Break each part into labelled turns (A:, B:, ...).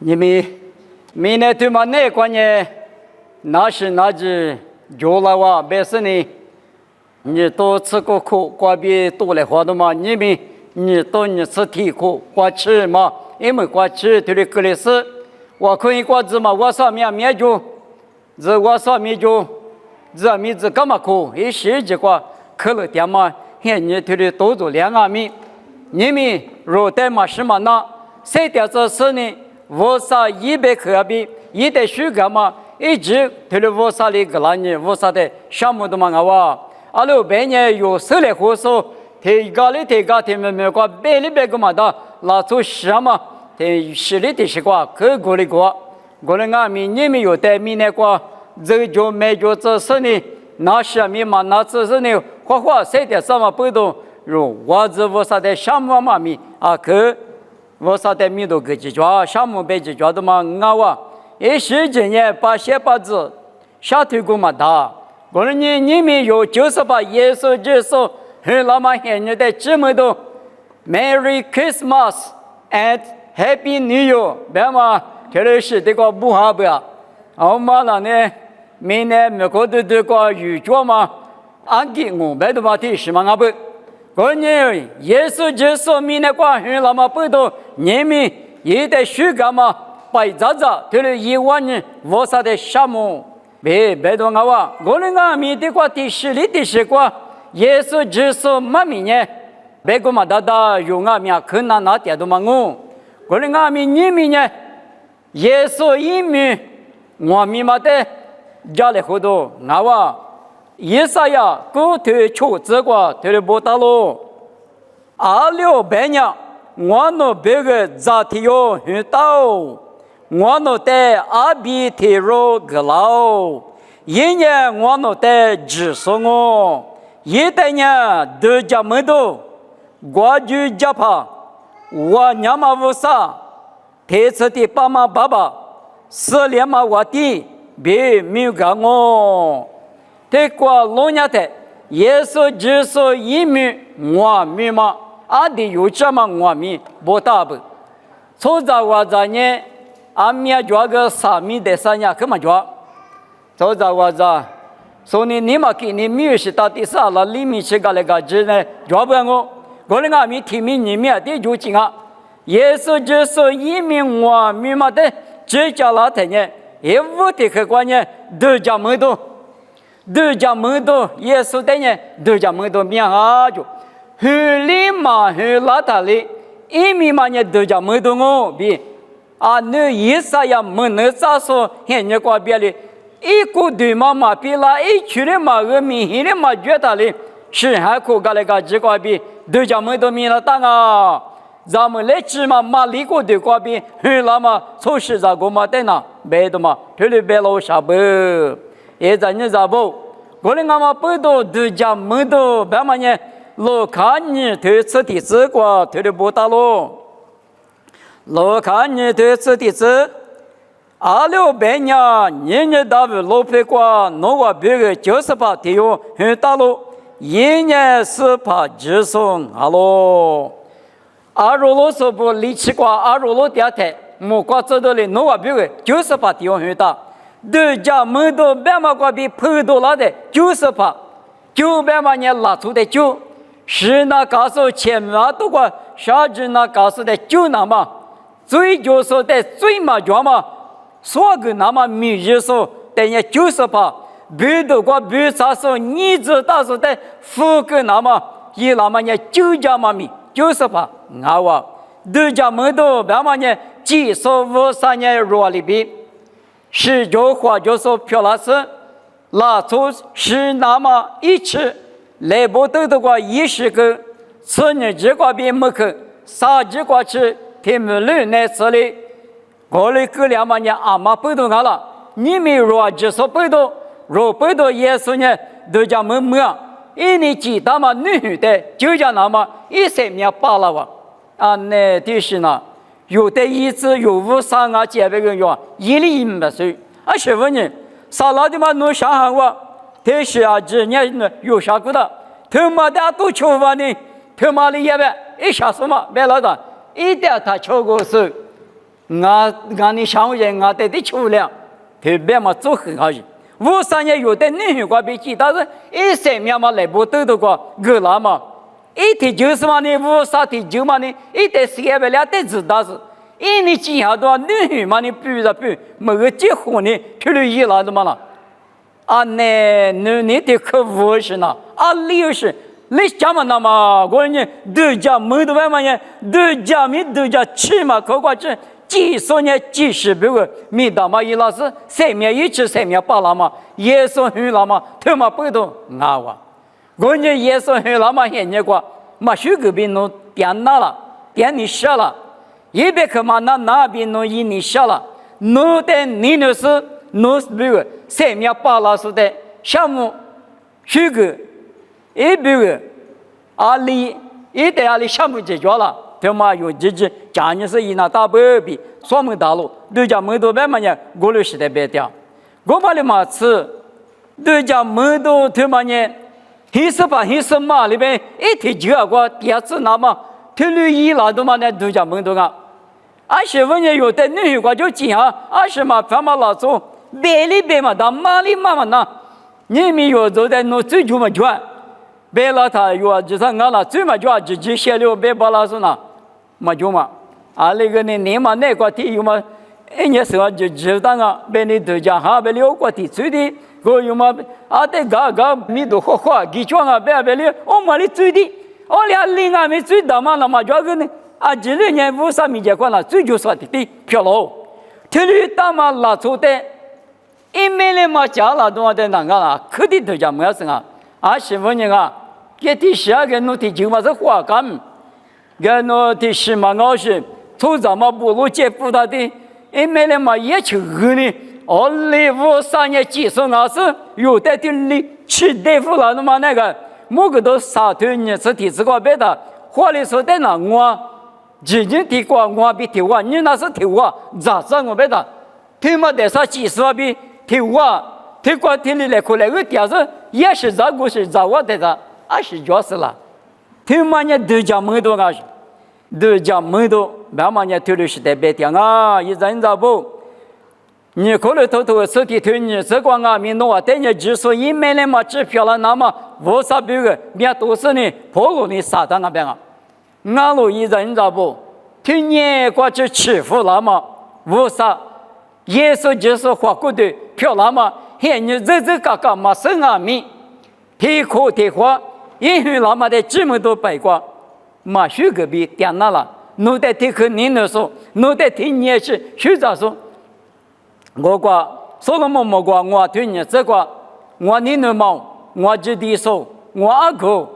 A: 你们明年对嘛那关键那是那只有了哇，别是呢，你多吃个苦，瓜比多来花的嘛，你多你吃甜苦，瓜吃嘛，因为瓜吃对的格里斯，我可以瓜子嘛，我上面就，这我上面就，这面子干嘛苦？一时这瓜可了点嘛，现你对的多做两米，你们若带嘛什么呢？谁点这事呢？我啥100克比1袋水干嘛？一直对了我啥的个那呢？我啥的项目都嘛啊阿鲁半年有10来活说，提高他们没过百里百个嘛的，拿出什么？提10里的是过，可过的过，过了俺们你们有带米那过，这就没就这事呢？那什么嘛？那这是呢？花谁的什么不懂？如我啥的项目嘛米啊可。我啥的米都给解决，项目被解决的嘛，一时间呢，把写把子下推过嘛大，过了你们有98耶稣基督，很那么现在的这么多 ，Merry Christmas and Happy New Year， 别嘛，这里是这个不好不呀，我嘛那呢，明年美国的这个预祝嘛，安吉我别的话题是嘛不。过年耶稣基督明年过很那么不多，你们也得学干嘛？白杂对了1万人，我啥的项目别多我，过年俺们的过第10里的是过，耶稣基督嘛明年，别个嘛大用俺们可能那点都嘛我，过年俺们你们呢？耶稣一名，我们嘛的家里好多我。以赛亚古推出这个推的不大喽，26百年，我那别个咋提哟很大，我那在阿比提罗个老，一年我那在支持我，一代年都家没多，我就家怕，我娘妈无啥，这次的爸爸4年嘛我的别没有干我。这个老年的耶稣基督一米我米嘛，阿弟有这么我米不大不，从早我这呢，阿米抓个3米的3年干嘛抓？从早我这，所以你嘛给你米是到第3了，里面去个那个只呢抓不我，我那阿米提米你米的就进啊，耶稣基督一米我米嘛的，只叫那天呢，一无的客观呢都讲没多。都讲门多，耶稣的呢，都讲门多面下就，很礼貌很邋遢的，一米嘛呢都讲门多我比，那以赛亚门那咋说，现在过别的，一个对嘛比啦，一群的嘛个明显的嘛觉得嘞，是还可个那个这个比，都讲门多面了当啊，咱们来吃嘛里个对个比，很那么措施咋个嘛的呢，别的嘛，这里别老啥不。也在你咋不？过来俺们不多都讲没多，别嘛呢？老看你推吃的这个推的不大喽。老看你推吃的这，26百年，年大为老配过，那个别个98的哟，很大喽。1年是怕直送阿喽。阿罗罗说不离奇过，阿罗罗第二天，木瓜走到了，那个别个98的哟，很大。都家门都别嘛个比碰到了的，90%，900万年拉出的9，是那告诉前面多个啥子那告诉的9那么，最就说的最嘛叫嘛，说个那么米日说等于90%，别多个别啥说你知道说的富个那么一那么呢9家嘛米90%，我都家门都别嘛呢几说53年弱里比。是就话就说漂亮是，拿出是那么一吃，来不得的话20个，吃你这个比没去，啥这个吃，他们人来吃的，我来个两嘛呢阿妈不懂了，你们若就说不懂，若不懂耶稣呢，都叫没，一年几大嘛女的，就叫那么1-3年罢了哇，那的是呢。有的一次有53啊，700个月，1里100岁，是问你，啥老的嘛弄上海话，这是这年有啥个的，他妈的都求完呢，他妈的也别一下什么别老的，一点他求过手，俺你想人俺的出了，特别嘛做很好人。我三年有的女人过比起，但是一生命嘛来不得的过个那嘛，一天就是嘛呢，我三天就嘛呢，一天时间不了得知道是，一年之下多女人嘛呢，比着比，每个结婚呢，出了一来的嘛了。啊，那你的可不是呢？啊，理由是，你讲嘛那么，我呢，都家没得外嘛呢，都家没都家吃嘛，可过去，几十年、几十百个，没得嘛，一老是三面一吃，三面八了嘛，耶稣很了嘛，他嘛不懂啊哇，我呢耶稣很了嘛，现在过，嘛许个边弄点那了，点你下了，一边可嘛那边弄一你下了，弄的你那是。弄这个三面八拉说的项目，许个一百个阿里一代阿里项目解决了，他妈有自己家人是一那大北比双门大路，对家门多百嘛呢，过了时代别掉，我把你马吃，对家门多他妈呢，黑色把黑色马里边一提几个过第二次那么，他绿衣那都嘛呢，对家门多啊，20年有的女个就讲20嘛，反嘛老做。别里别嘛，当马里嘛嘛那，你们有做的弄最久嘛赚，别了他有就是俺那最嘛赚，自己写了别把那是那，嘛就嘛，啊那个你嘛那个题有嘛，一年时候就知道啊，别你都讲哈别了个题最的，我有嘛啊得个米都花花，几张啊别了，我嘛哩最的，我俩另外没最大嘛那嘛就个呢，啊这2年5、3米结果了，最久说的漂亮，这里大嘛拉出的。一没了嘛，家了多的那个啦，肯定都讲没有什么。15年啊，给第12个弄的就嘛是花干，给弄第10嘛我是从咱们部落接触到的，一没了嘛也去呢。2、5、3年技术那是有的的吃大夫了那么那个，某个都3头你是提这个别的，或者说的那我，今年提过我比提我，你那是提我，咋子我别的，提嘛得啥技术比。提我，提过提你来过来，我第二次也是咋过是咋我的的，20就是了。提嘛呢都讲没多个，都讲没多，慢慢呢提的是特别点啊，一人咋不？你可能偷偷身体推你这个啊，民农啊，等你技术一没了嘛，支票了那么无啥别个，面都是呢，跑路呢撒旦那边啊，俺路一人咋不？提你过去欺负了嘛，无啥。耶稣就是花过的漂亮嘛，现你这嘎嘎嘛生啊米，提苦提花，因为那么的这么多白瓜，嘛许个比点那了，弄得提克你那说，弄得提你也是许咋说，我挂说了么么挂，我对你这挂，我你那毛，我这地说，我阿哥，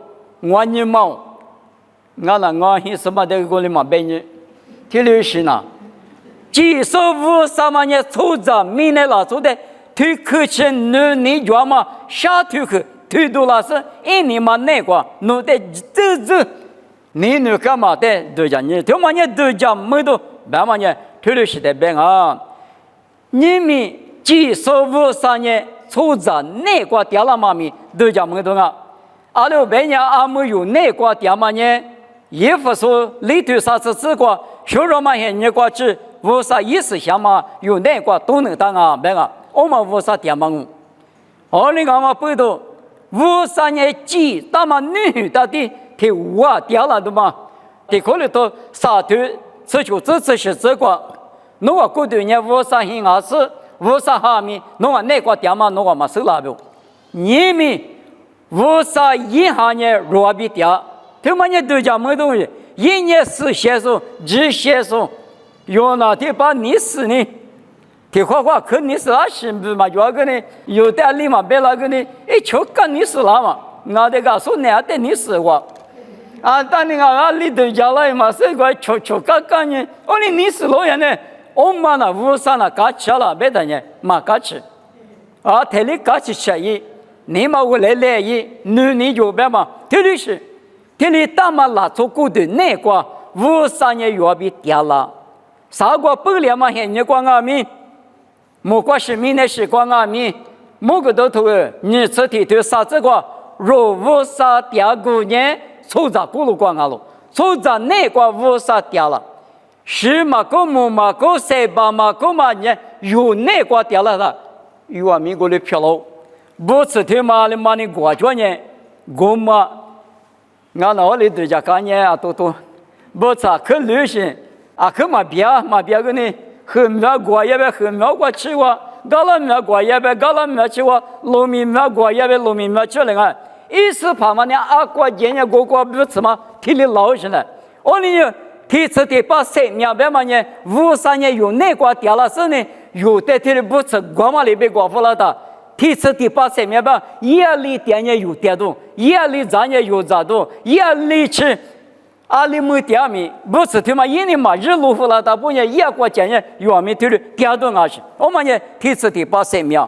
A: 我你毛，俺那我是什么的过来嘛别你，提了是呢。技术5、3万年出着米内拉出的，推客钱你抓嘛，下推客推多了是一年嘛那个，弄得这你那干嘛的？都讲你，他妈你都讲没多，慢慢年推的是的变啊。你们技术5、3年出着那个掉了嘛米，都讲没多啊。阿六百年阿没有那个掉嘛呢，也不说里头啥子这个，学了嘛些你过去。无啥意思想嘛，有那个都能当啊，别个，我们无啥点嘛我，你讲嘛不多，无啥年纪，那么女的提我掉了的嘛，提可能都啥头，这就这是这个，侬个过对年无啥hin啊是，无啥哈咪，侬个那个点嘛，侬个嘛收了不？你们无啥一下年弱比掉，他们呢都讲没东西，一年4些数，2些数。有那天把你死呢，提花花可你死了是不嘛？有个呢，有的立马别那个呢，一瞧干你死了嘛，那这个说那的你死过，啊，但你啊里头家来嘛，这个瞧干呢，哦你死了呀呢，我们那屋上那嘎吃了，别的呢嘛嘎吃，啊，这里嘎吃吃一，你嘛我来一，你就别嘛，这里是，这里大嘛拉出过的那个屋上呢要比掉了。啥个不了嘛？现你光阿米，莫过是米那是光阿米，莫个都头你这里头啥这个若无啥掉过年，出着咕噜光阿喽，出着那个无啥掉了，十嘛个木嘛个三八嘛个嘛呢，有那个掉了的，有啊美国的票喽，不是他妈的嘛你国家呢，我嘛，俺那里对家干呢啊都，不是可旅行啊可嘛别个呢，和美国也别和美国去过，搞了美国也别搞了美去过，农民美国也别农民美去了啊，一时怕嘛呢啊国家呢国不是嘛，体力老实了，我呢。提出的把生命白嘛呢，53年有那个掉了是呢，有的提的不是国嘛里边国服了的，提出的把生命白，夜里点呢有点动，夜里咱也有咋动，夜里吃，阿里没点米，不是他妈一年嘛日落服了的，不呢夜国家呢有米提的点动啊是，我们呢提出的把生命，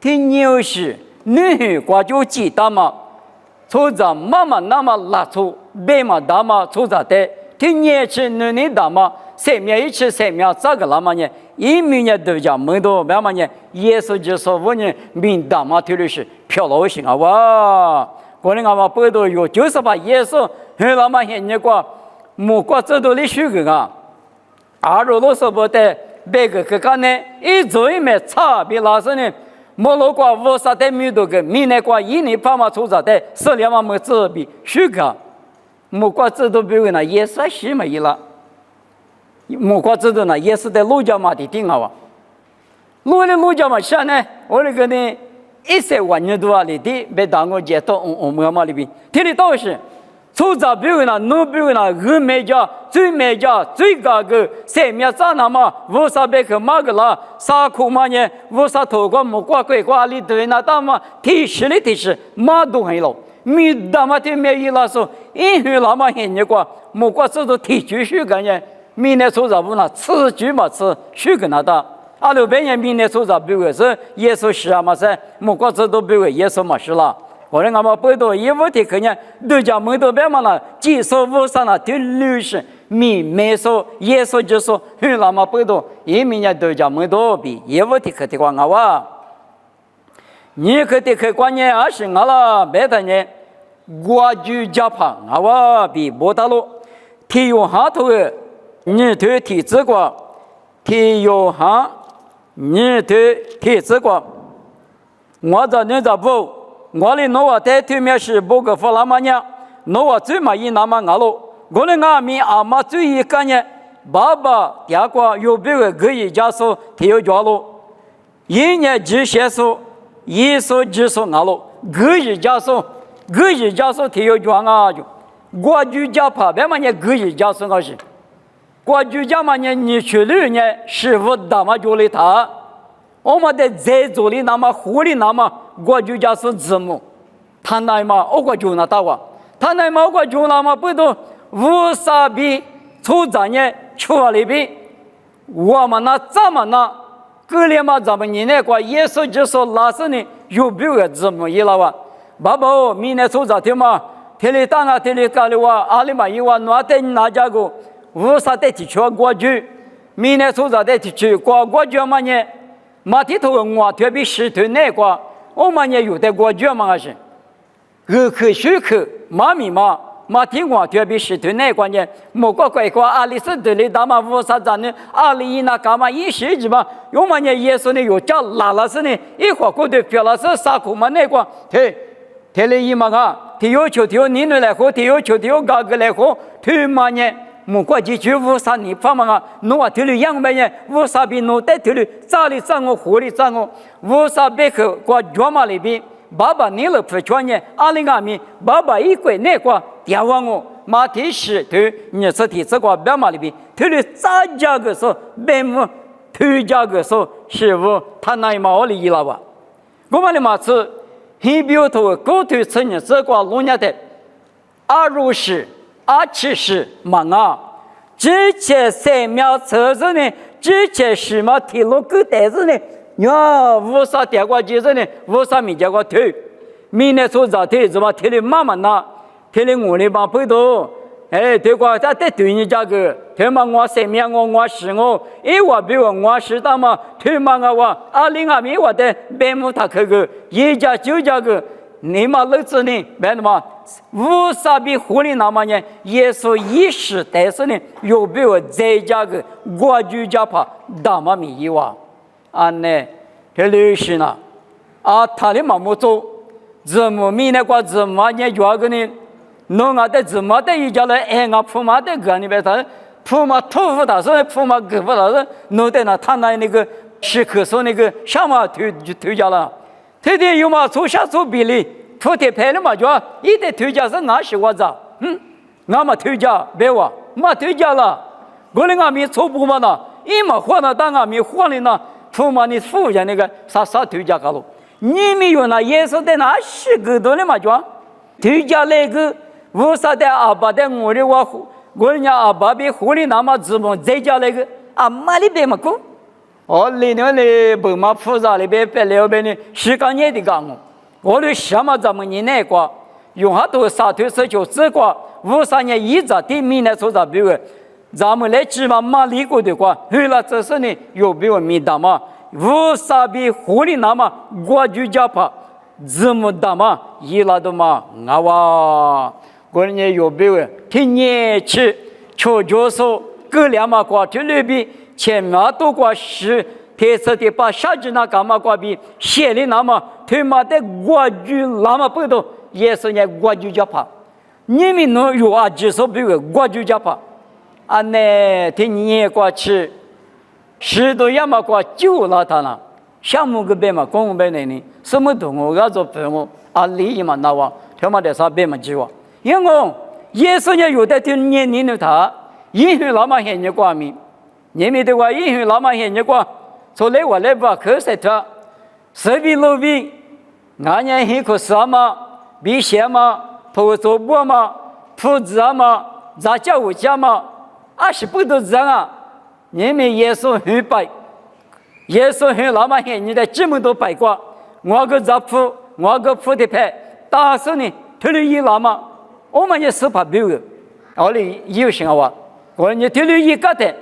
A: 提牛是女国就记得嘛，出着妈妈那么拉出，白嘛大嘛出着的。听年轻人的大嘛，生命一起生命这个那么呢？一明年都讲门多慢慢呢，耶稣就说我呢，明大嘛推的是漂老型啊哇！过年俺们不都有，就是把耶稣和那么些那个木瓜子都的修个啊，二十多岁不得别个个呢，一做一没差别老师呢，莫罗瓜五十的米多个，米那瓜一年半嘛出着的，12嘛没这比修个。木瓜子都比如呢，也是西嘛伊了。木瓜子都呢，也是在路家嘛的顶好啊。路家嘛下呢，我那个呢，10万年多啊里的，被当我接到我们嘛里边，听得到是，出着比如呢，弄比如呢，二美家、最美家、最高个生命咋那么，50百克马个啦，啥苦嘛呢，50头个木瓜鬼瓜里头那大嘛，提示马都很老。米大嘛的没伊拉说，因为那么很那个，木瓜子都提取水个呢，明年出着不呢，吃句嘛吃水个那的，阿六百年明年出着比如是耶稣是啊嘛是，木瓜子都比如耶稣嘛是了，后来俺们不多一五的可能都讲门多别嘛了，几说五上了的律师，没说耶稣就说，很那么不多，一明年都讲门多比一五的可的话俺哇。你可得可关键啊是俺了，别的呢，国际加旁啊哇比不大路，体育行头的，你对体质过，体育行，你对体质过，我这你这不，我的农话在对面是不个弗拉玛尼，农话最嘛一那么俺路，我的俺们阿妈最一个呢，爸爸第二个有别个可以加速体育交路，一年只写数。耶稣就说俺喽，个人家说体育装啊就，国际家怕别嘛呢个人家说我是，国际家嘛呢你去了呢师傅大嘛就来他，我们在在做的那么护理那么国际家说字母，他那嘛我个就那大哇，他那嘛我个就那么不都50比出咱呢去里边，我们那怎么那？格里嘛，咱们你那个耶稣就说老师呢有别个字母一了哇，爸爸明年出咋的嘛？天里当啊天里干的哇，阿里嘛一万哪得哪家个50代地区过去，明年出咋的地区过去嘛呢？马蹄头我特别石头那个，我们也有的过去嘛还是，二口水口马米嘛。马听我特别是对那关键，莫个怪个阿里是对的，他妈50咱呢，阿里那干嘛一时之嘛，有嘛呢耶稣呢有叫拉拉是呢，一会过对表拉是啥苦嘛那个，天里一嘛个，天有求天有你来喝，天有求天有嘎个来喝，天嘛呢，莫个几句50你发嘛个，侬话天里养么呢，50比侬在天里咋里咋我活里咋我，50别口过脚嘛里边。爸爸你了不穿呢？阿里阿米，爸爸一个那个电话我，马蹄石头，你是提这个别嘛里边，头里咋家个说，别么头家个说，师傅他那一毛里了吧？我们的马子，很表头狗头成年这个路年的，2070嘛啊，之前3秒车子呢，之前10秒铁路狗带子呢。呀，50点过几人呢？50米结果推，明年出早推是吧？推的慢慢拿，推的我的帮配多，哎，对过他得对你价格，推嘛我3面我10我，一我比我10大嘛，推嘛我20米我的100亩他可个，1家9家个，你嘛儿子呢？别的嘛无啥比狐狸那么呢？耶稣一时但是呢，又比我在家个国主家怕大妈咪一哇，呢，这历史呢，他的妈妈做，怎么咪那个怎么呢？叫个呢？侬的怎么的一家来哎，我父妈的个你别他，父妈托付他说，父妈给不他说，侬的那他那个时刻说那个什么推家了，推的有嘛做下做比例。昨天拍了嘛，就一点推荐是俺是我咋，俺们推荐别我，没推荐了，我的俺们错不嘛呢？一嘛换了，当俺们换了呢，父母你父亲那个啥推荐个了，你们有那耶稣的那是个多的嘛就，推荐那个无啥的阿爸的我的我人家阿爸比狐狸那么怎么再加那个妈里边嘛过，里头的不嘛复杂里边别了边的时间也得讲我。我的什么咱们年那个，用下多沙头是就这个，53年一直的明年做啥比如，咱们来起码马里过的话，后来这是呢有比我明大嘛，53比狐狸那么国就家怕，怎么大嘛，一拉的嘛，哇，我人家有比我听年去，求就是各两嘛瓜就那边前面多瓜是。特色的把下级那干嘛瓜比写的那么他妈的国剧那么不多，也是人国剧家怕，你们能有几首比如国剧家怕，呢听你过去十多样嘛过就了他了，项目个别嘛公务别呢，什么动物要做父母利益嘛那哇，他妈的啥别嘛计划，因为也是人有的听年龄的他，因为那么现在过命，你们的话因为那么现在过。从来我来把口塞他，随便路边，俺家很可啥嘛，比鞋嘛，铺做布嘛，铺子嘛，杂家务家嘛，20不都这样啊？你们耶稣很白，耶稣很老嘛很，你的这么多白瓜，我个杂铺，我个铺的牌，但是呢，推了一拉嘛，我们也是怕别个，我哩有心啊，我你推了一个的，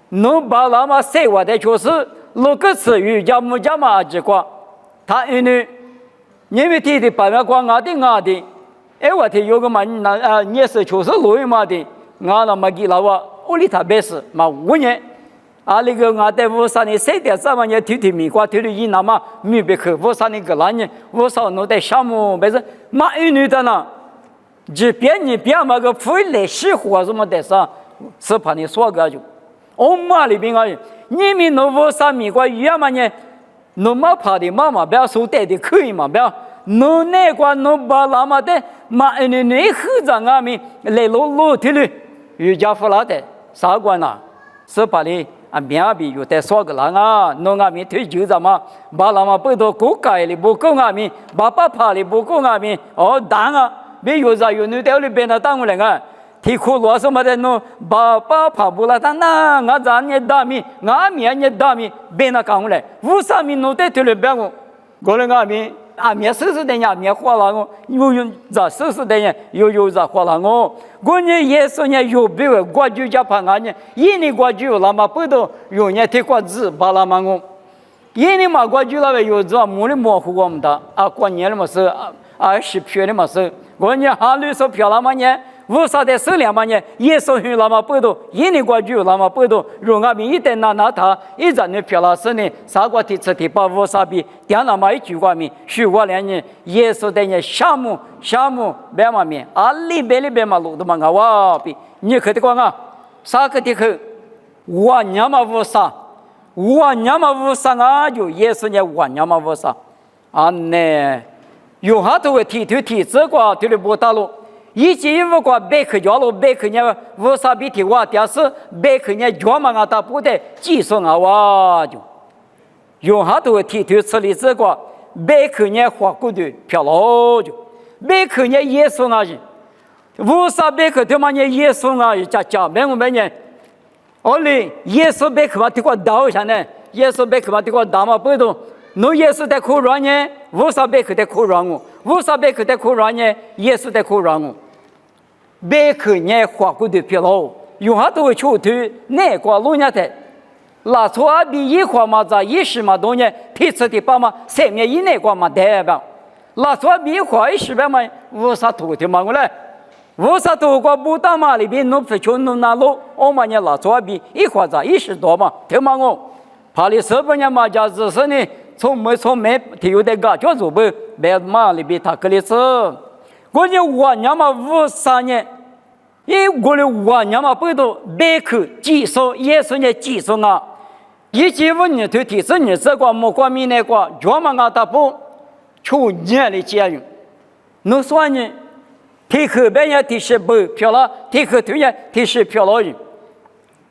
A: 侬把那么塞我的就是。六个词语叫木家嘛几个，他因为你们提的白面光俺的，我提有个嘛你是就是路易嘛的，俺那么给了我里他别是嘛5年，那个俺在53年3点3万年提米瓜提了一那么米别克53年个那年53弄在项目别是嘛一女的呢，即便你别嘛个回来喜欢什么的啥，是怕你说个就，我妈里边啊。你们农夫啥米瓜鱼嘛呢？农马怕的妈妈不要收带的可以嘛？不要农那个农把那么的马你后长啊们来路的了，有家伙拉的啥关呐？是怕的面比有的说个人啊，农啊们退休怎么？把那么不多国家的不够啊们，爸怕的不够啊们，当啊，别有啥有你在里边的当过来啊。提苦罗什么的侬爸怕不了，他那俺咱也大米，俺面也大米，别那讲过来，53米侬得推了别我，过来俺面面40的人面花了我，有咋40的人有咋花了我，过年也是人有别个国就家怕俺呢，一年国就那么不多，有人提过字把那么我，一年嘛国就那个有这没的模糊我们的过年了嘛是10票的嘛是，过年还60票了嘛呢？53的2万年，耶稣很那么不多，一年过就那么不多，如俺们一旦拿他，一张的票了是呢，啥个提出提把53比，点那么一句话面，许过2年，耶稣的人项目别嘛面，里边嘛路的嘛哇比，你可得讲啊，啥个的去，我娘嘛53啊，就耶稣呢我娘嘛53，呢，有好多个提这个提了不大路。以前有个贝克家了，贝克呢，53比提哇，但是贝克呢，专门他不得技术哇就，用好多提处理这个贝克呢花过的漂亮就，贝克呢耶稣啊就，53贝克他妈呢耶稣啊就加没呢，哩耶稣贝克嘛提过刀上呢，耶稣贝克嘛提过刀嘛不懂，侬耶稣在苦软呢，53贝克在苦软我，53贝克在苦软呢，耶稣在苦软我。贝克呢花过的漂亮，用下都会出头，那个路人的，拉出比一块嘛，在10嘛多年，提出的把嘛3面以内个嘛代表，拉错比坏事呗嘛，无啥图的嘛过来，无啥图过不打嘛里边弄不出弄那路，我们也拉错比一块子10多嘛，听嘛我，怕你日本人嘛家只是呢，从没提有的个叫做不，别嘛里边他可里是，我呢我娘嘛53年，我的我娘嘛不都别去技术，也是呢技术啊。15年头提升你这个莫光明那个，专门啊他不出年的节日，侬说呢？提后边也提10不票了，提后头也提10票了人。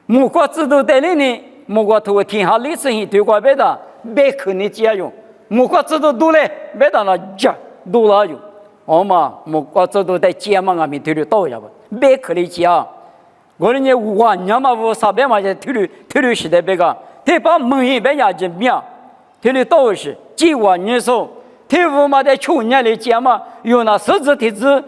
A: 莫光知道带领呢，莫光头天下历史性对过别的，别可能节用。莫光知道多嘞，别的那家多了用。我嘛，莫光知道在节嘛，俺们头里倒下吧，别可能节啊。我呢，我娘嘛，我啥边嘛就头里时代别个。他把门一边压着面，他的道是几万年说，他我们在去年的节嘛，用那十字体字，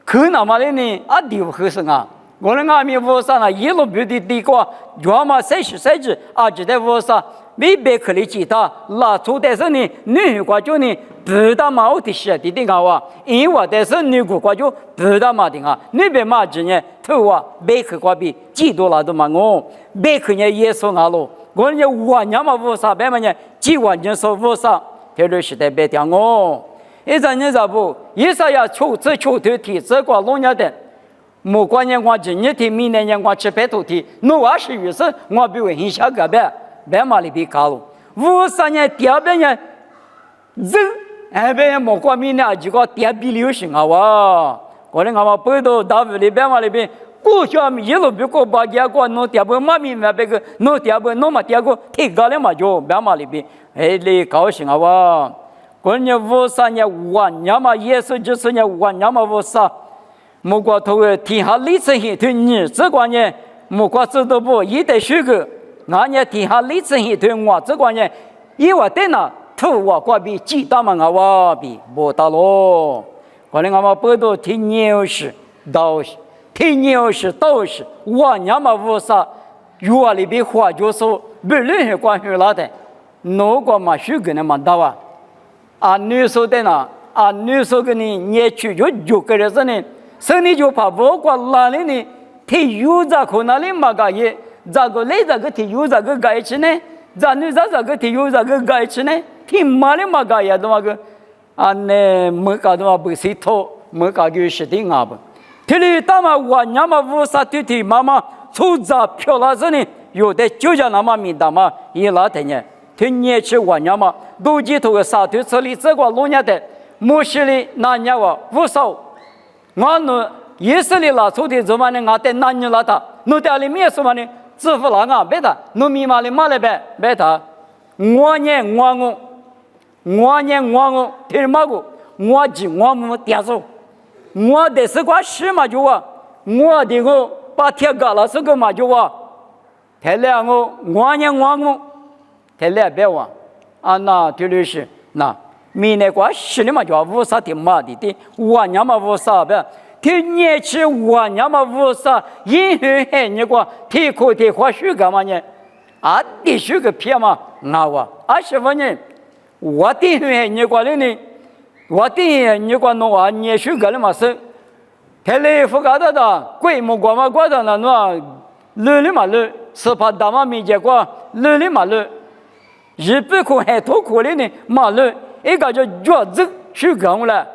A: 可那么的呢，地不合适啊。我们阿弥陀佛那一路别的地瓜，专门30就在佛上，没别克的其他，拉出的是呢，女国就呢，不打嘛，我的是的啊，因为的是女国就不打嘛的啊，那边嘛之呢，头啊，别克国比几多拉都嘛我，别克呢耶稣阿罗。我呢，我娘嘛无啥别嘛呢，几万年说无啥，这里是代别讲我。一阵你咋不？一啥呀？求头提这个农业的，莫管年我今年提，明年我吃白头提，侬20余岁，我比为很小个别嘛里边搞了。53年第二边呢，这边莫管明年这个第二比流行啊哇！我呢我们北斗大陆里边嘛里边。过去一路别过把结果弄第二步嘛明白别个弄第二步弄嘛第二个提高了嘛就别嘛里边你高兴啊哇！过年53年晚年嘛也是就是年晚年嘛53，莫过头天下历史性对你这个年莫过知道不？一代学个，俺年天下历史性对我这个年，因为在那头我过比几大嘛啊哇比不大咯。过年俺们北斗听牛市道士。天牛是道士，我娘嘛无啥，院里边花就说不论是关于哪的，哪个嘛许个那么大哇？女说的呢，女说个呢，你去就个人子呢，生你就怕不过哪里呢？提有咋可哪里嘛个也，咋个来咋个提有咋个改起呢？咋女咋个提有咋个改起呢？提嘛里嘛个也都嘛个，呢没搞的嘛不是头，没搞就是的啊不。这里大嘛我娘嘛无啥对提妈妈出杂漂亮子呢，有的就叫那么明大嘛，一拉的呢，他年去我娘嘛，都记头个沙头这里这个老年的，莫西里那年我无少，我呢也是里拉出的怎么呢？我在那年拉他，侬在里面什么呢？支付了啊，别的，侬密码里买了别的，我年，听嘛个，我记我们点数。我的是个什么就啊？我的我把铁疙瘩是个嘛就啊？太亮我年太亮别忘那这里是那明年过10年嘛就无啥的嘛的我年嘛无啥别，天年去我年嘛无啥，因为还你个提口提花絮干嘛呢？的是个屁嘛我20年我的还你个的呢？我的你管弄啊，你去干了嘛事？他来不干的，鬼木瓜嘛瓜的那弄，累嘛累，是怕大嘛没结果，累嘛累，日本苦还多苦的呢，嘛累，一个就脚子去干了，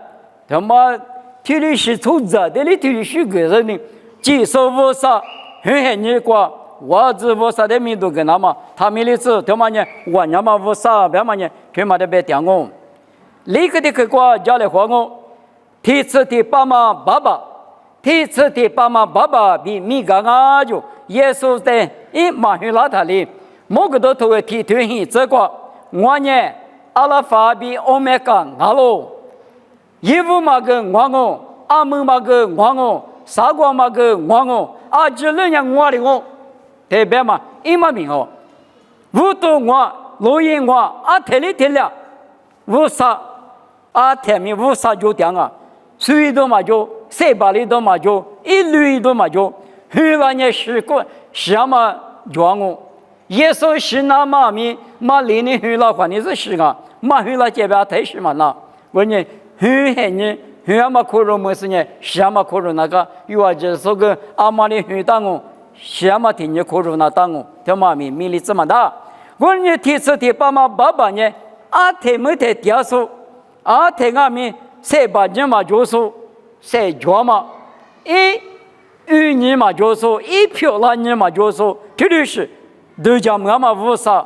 A: 他妈体力是出杂的，你体力是个人呢，技术无啥，很你瓜，我只无啥的民族跟他嘛，他们的子他妈呢，我娘嘛无啥，别嘛呢，全嘛的别点我。那个的国家的话我，提次的爸妈爸爸比米嘎嘎就耶稣在马去拉他里，某个都头个提推行这个，我呢阿拉法比欧米伽阿罗，耶夫嘛个我，阿门嘛个我，傻瓜嘛个我，这人家我的我，代表嘛一嘛名哦，无多我，录音我，听里听了，无啥。天命无啥就点啊，水都嘛就塞巴里都嘛就一律都嘛就，后来呢是个什么状况？耶稣是那嘛咪嘛里呢后来话你是是啊，嘛后来这边太什么了？我呢很很呢，很阿玛可罗么事呢？西阿玛可罗那个，有啊，就是个阿玛的很当哦，西阿玛听呢可罗那当哦，他妈咪米哩这么大，我呢提次提爸妈爸爸呢，阿提没提第二数，阿提阿咪谁把人嘛就说谁做嘛，一年嘛就说一票那年嘛就说，这就是都讲我嘛无啥，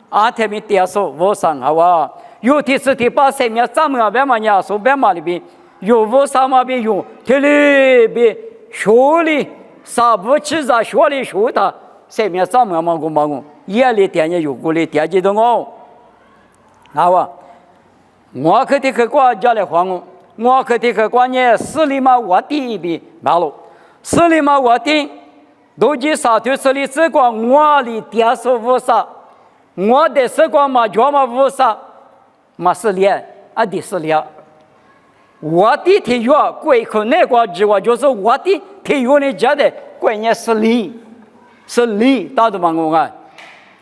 A: 阿提没第二数无啥好哇。有第四第八生命咱们别嘛呀，说别嘛里边有无啥嘛边有，这里边学里啥不吃啥学里学的，生命咱们嘛个嘛个，夜里点也有过里点几多哦，好啊，我可得去过家里黄哦，我可得去过呢市里嘛我地一边马路，市里嘛我地，都去啥头市里只管我里点数无啥，我的时光嘛就嘛无啥。嘛是连啊的是连，我的体育贵口那个之外就是我的体育呢家的贵呢是理大的嘛我看，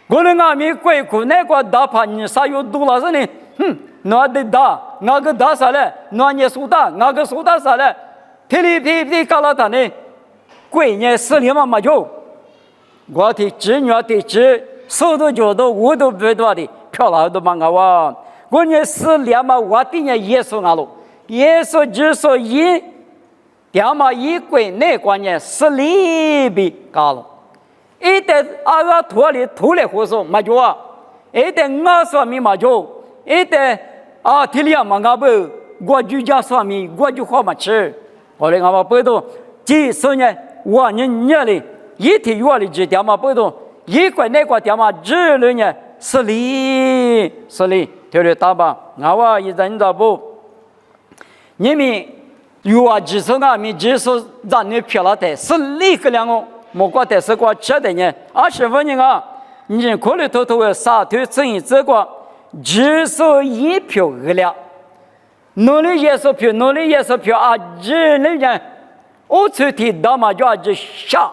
A: 我那俺们贵口那个大盘你啥有多了是呢？那的大那个大啥嘞？那也苏大那个苏大啥嘞？体力皮搞了他呢，贵呢是理嘛就，我的子女的子手都脚都我都不多的漂亮的嘛我。我呢是两嘛，我的呢耶稣阿路，耶稣就说一，两嘛一归那关呢是里边搞了，一旦阿个脱离活说嘛就啊，一旦我说明嘛就，一旦啊体力嘛阿不，我就叫说明我就好嘛吃，后来阿嘛不多，即说呢我呢里一天我里只两嘛不多，一归那个两嘛只了呢是里。就是打吧，我一人着不，你们有啊，只是俺们只是让你漂了的，是立个两个，莫过的是过吃的呢，20分人啊，你可里头的啥头生意这个，只是一票个了，努力也是票啊，只那人，我出去打嘛就只下，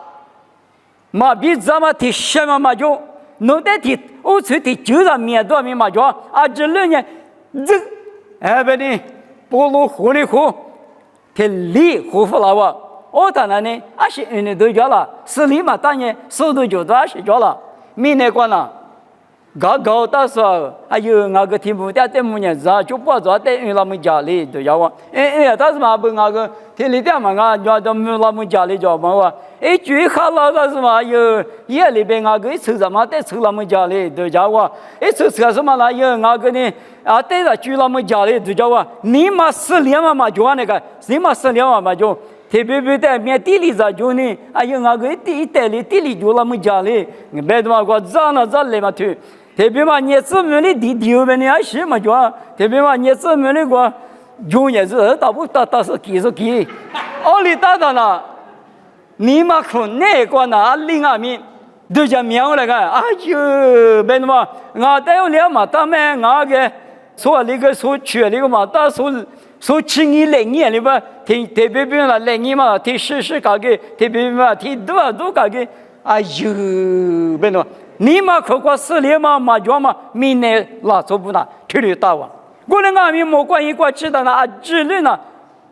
A: 嘛比咱们提什么嘛就。弄得提，我出去就让面多面嘛叫啊，这人呢，这哎不呢，不如活里活，他力活不了我当然呢，啊是人都叫了，是你嘛当然手都就多是叫了，明年过了，搞到说，哎呦那个题目的题目呢，就不做的，因为他们家里都要我，但是嘛不那个天里的嘛，要到他们家里叫嘛我。最好了个是嘛？有夜里边那个一抽什么在抽他们家里都叫我，一抽什么了？有那个呢啊，对了，住他们家里都叫我，你妈死了嘛就那个，你妈死了嘛就，特别在面地里在住呢，哎呦那个地里住他们家里，你别的嘛我脏了嘛去，特别嘛你自门的地后边呢还是嘛就，特别嘛你自门的个，永远是打不打是几，奥里打了。你妈看那个那另外面都叫苗来个，哎呦，别的嘛，我带有两嘛，他们我个说那个说缺那个嘛，他说轻易来年里边，特别别了来年嘛，提试搞个，特别嘛提多搞个，哎呦，别的嘛，你妈看过4年嘛叫嘛，明年拉走不拿，体力大哇，我那俺们莫管一个知道那啊，只能那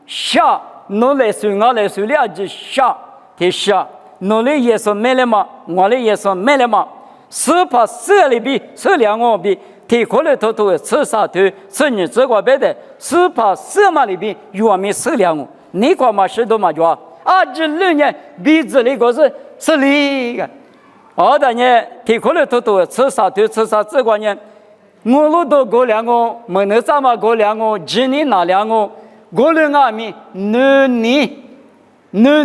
A: 下侬来水我来水了就下。提下，努力也是没了嘛，我的也是没了嘛。是怕这里比这两个比，提过来头吃啥头，吃你这个别的，是怕这嘛里边有没这两个，你看嘛是多嘛就啊，这人呢比这里个是里个，好的呢，提过来头吃啥头吃啥这个呢，我路都过两个，没能怎么过两个，今年那两个，过了俺们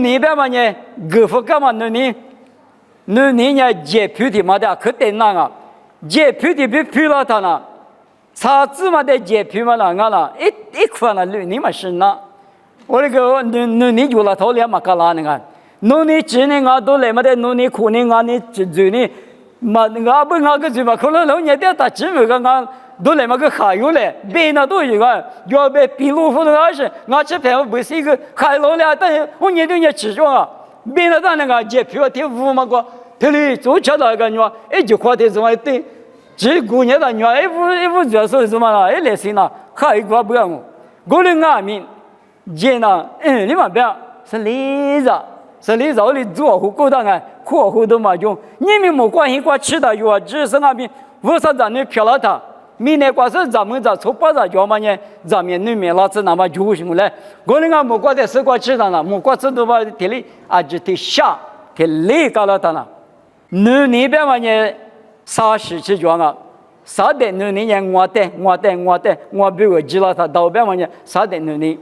A: 你别嘛呢，哥夫干嘛你呢解표的嘛的，可得那个解표的别표了他呢，查字嘛的解표嘛那个啦，一块那你嘛是那，我那个你有了头两嘛干啦那个，你今年我都来嘛的，你去年我你今年嘛我不我个就嘛可能老年的他只没个我。都来嘛个还有嘞，别那都有个，要被比如说那是，我这朋友不是一个还老了，但是我年年吃着啊，别那当那个解票贴五嘛个，这里做吃那个你话，就花的什么对，只过年的你话，一副就是什么啦，来是那，还有个不要我，我的阿弥，见那你们不要是理着，是理着的做户过当啊，过户都嘛用，你们没关系，过吃的有啊，只是阿弥，为啥咱们漂了他？明年过是咱们在出发的叫嘛呢？咱们里面老子那么就什么嘞？我那个没过的是过吃的了，没过吃的话，体力啊就得下，体力高了他了。你那边嘛呢？啥事情叫啊？啥的你呢？我比如知道他到边嘛呢？啥的你？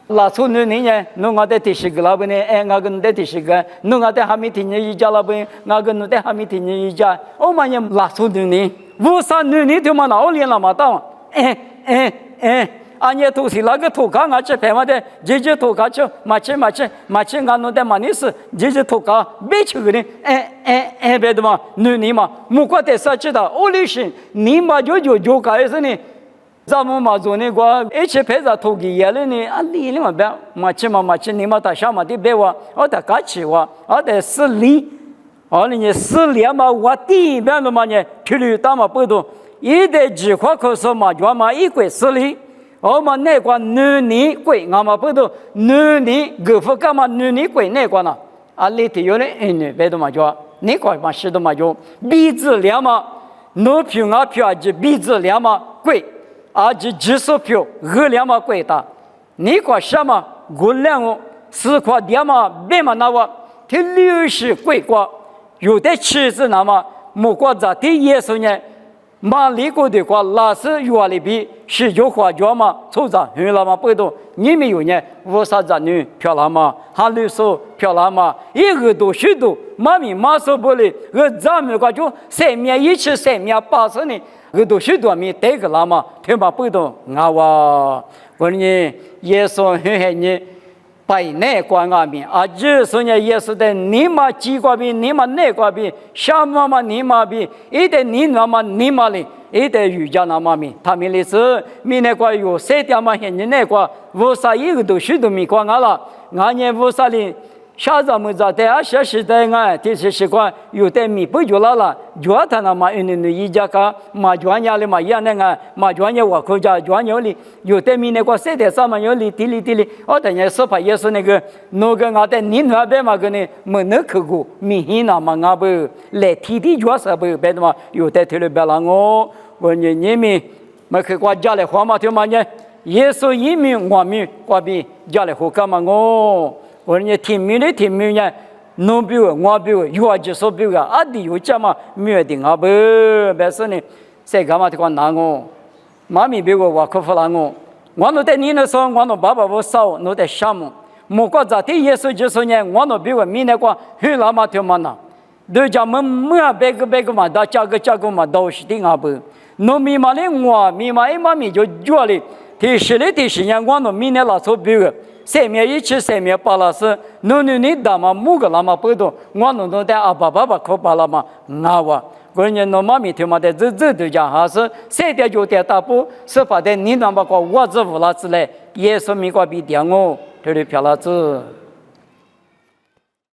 A: 拉出你呢？我的第十个了不呢？我跟的第十个，我的还没听你一家了不？我跟的还没听你一家，我嘛呢拉出你。为啥你他妈哪里那么大？俺也都是那个土卡，俺这台湾的姐姐土卡就马切，俺弄的马尼斯姐姐土卡别去个呢，别的嘛，你嘛，木瓜的啥知道？我里是你嘛就开始呢，咱们嘛做那个一起陪着土鸡了呢，啊你嘛别马切，你嘛打小嘛的别话，我打嘎起话，我得死理。你死了嘛？我第一遍了嘛呢？去旅大嘛不多，一代计划可是嘛，就嘛一鬼死里，嘛那个女鬼俺嘛不多，女个副干嘛女鬼那个呢？里头有嘞女别的嘛就，那个嘛是的嘛就，鼻子了嘛，奴票就鼻子了嘛贵，就技术票了嘛贵的，那个什么我两4块点嘛，别嘛那个，他60贵过。有的妻子那么莫过在第耶稣呢，马里国的话，那是原里比是有花椒嘛，抽着很了嘛，不懂你们有呢？为啥子女漂亮嘛？还绿手漂亮嘛？一个多许多，妈咪马手不哩？咱们个就3面1起3面80呢，多许多米得个了嘛？听嘛不懂我呢，耶稣很害你。拜那关阿弥就是呢，也是的，你嘛几个比，你嘛那个比，什么嘛你嘛比，一点你那么你嘛哩，一点瑜伽那么咪，他们的是米那个有3点嘛，现在那个为啥一个都许多米关阿了，俺也为啥哩？下咱们在的小时代啊，这些习惯有的米不就了，就他那么一家个嘛专业的嘛一样那个嘛专业我国家专业里有的米那个3点3嘛有里地里，等于是怕也是那个俺的你那边嘛个呢没那去过米hin那嘛俺不来提的角色不别的嘛有的提了别了我你们没去过家里话嘛听嘛呢，耶稣一名我名过比家里话干嘛我呢听明呢，农标我标有就说标个，的有这么没定啊不，别说呢，谁干嘛的管难妈咪标我可不难我弄在你那时候，我弄爸爸我少弄在项目，莫过在第耶稣就是呢，我弄标明那个很老嘛听嘛呐，都叫没别个嘛，到价格嘛都是定啊不，弄密码的我密码一妈咪就做了，第10年我弄明年老手标个。3面1起3面8了是，你打嘛木个那么不懂，我弄的爸可把了嘛，我人家妈咪听嘛的这都讲哈是3点9点大不是把的你那么个我这无了之类，也是美国比点这里漂亮子。